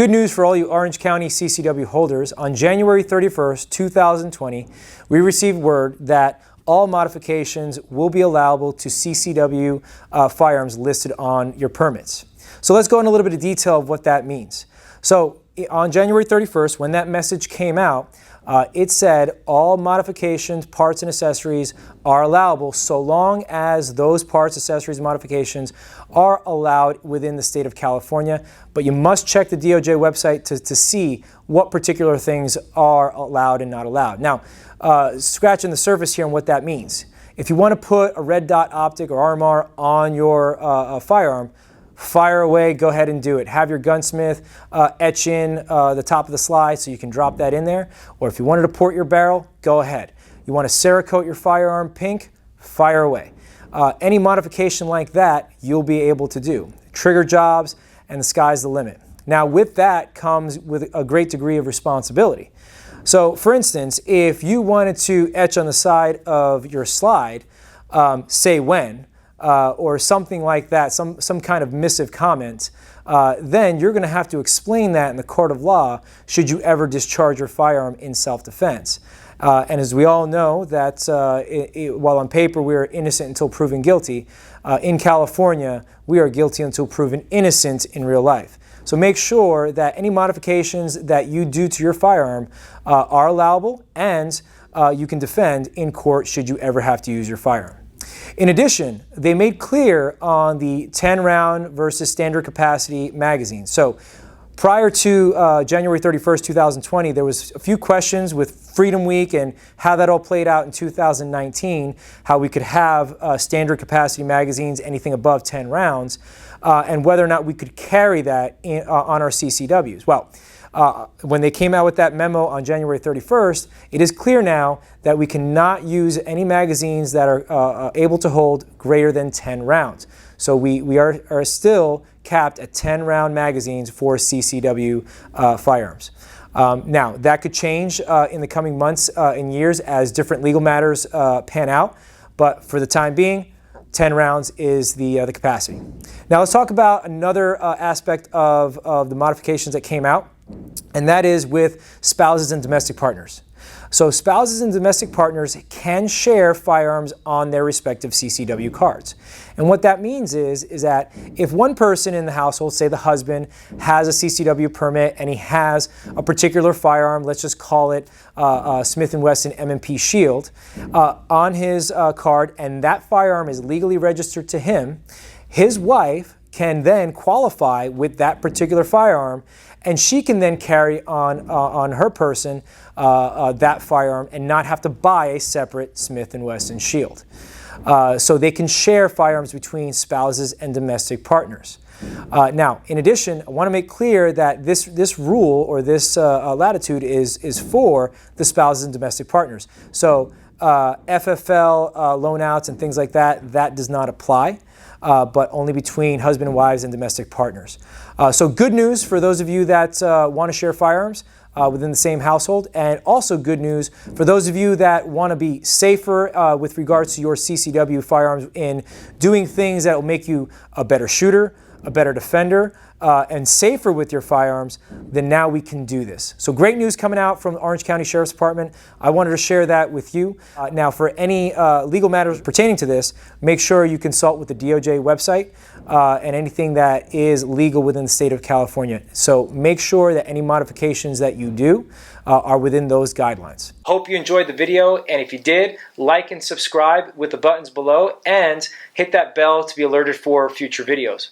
Good news for all you Orange County CCW holders. On January 31st, 2020, we received word that all modifications will be allowable to CCW firearms listed on your permits. So let's go into a little bit of detail of what that means. So on January 31st, when that message came out, it said all modifications, parts, and accessories are allowable so long as those parts, accessories, and modifications are allowed within the state of California. But you must check the DOJ website to see what particular things are allowed and not allowed. Now, scratching the surface here on what that means. If you want to put a red dot optic or RMR on your firearm, fire away, go ahead and do it. Have your gunsmith etch in the top of the slide so you can drop that in there. Or if you wanted to port your barrel, go ahead. You want to cerokote your firearm pink, fire away. Any modification like that, you'll be able to do. Trigger jobs, and the sky's the limit. Now with that comes with a great degree of responsibility. So for instance, if you wanted to etch on the side of your slide, say when, or something like that, some kind of missive comment, then you're going to have to explain that in the court of law should you ever discharge your firearm in self-defense. And as we all know, that while on paper we are innocent until proven guilty, in California we are guilty until proven innocent in real life. So make sure that any modifications that you do to your firearm are allowable and you can defend in court should you ever have to use your firearm. In addition, they made clear on the 10-round versus standard capacity magazine. So prior to January 31st, 2020, there was a few questions with Freedom Week and how that all played out in 2019, how we could have standard capacity magazines, anything above 10 rounds, and whether or not we could carry that on our CCWs. Well, when they came out with that memo on January 31st, it is clear now that we cannot use any magazines that are able to hold greater than 10 rounds. So we are still capped at 10-round magazines for CCW firearms. Now, that could change in the coming months and years as different legal matters pan out, but for the time being, 10 rounds is the capacity. Now let's talk about another aspect of the modifications that came out, and that is with spouses and domestic partners. So spouses and domestic partners can share firearms on their respective CCW cards. And what that means is that if one person in the household, say the husband, has a CCW permit and he has a particular firearm, let's just call it Smith & Wesson M&P Shield, on his card, and that firearm is legally registered to him, his wife can then qualify with that particular firearm, and she can then carry on her person that firearm and not have to buy a separate Smith & Wesson Shield. So they can share firearms between spouses and domestic partners. Now, in addition, I want to make clear that this rule or this latitude is for the spouses and domestic partners. So FFL loan outs and things like that, that does not apply. But only between husband and wives and domestic partners. So good news for those of you that want to share firearms within the same household, and also good news for those of you that want to be safer with regards to your CCW firearms in doing things that will make you a better shooter, a better defender, and safer with your firearms. Then now we can do this. So great news coming out from the Orange County Sheriff's Department. I wanted to share that with you. Now for any legal matters pertaining to this, make sure you consult with the DOJ website and anything that is legal within the state of California. So make sure that any modifications that you do are within those guidelines. Hope you enjoyed the video, and if you did, like and subscribe with the buttons below and hit that bell to be alerted for future videos.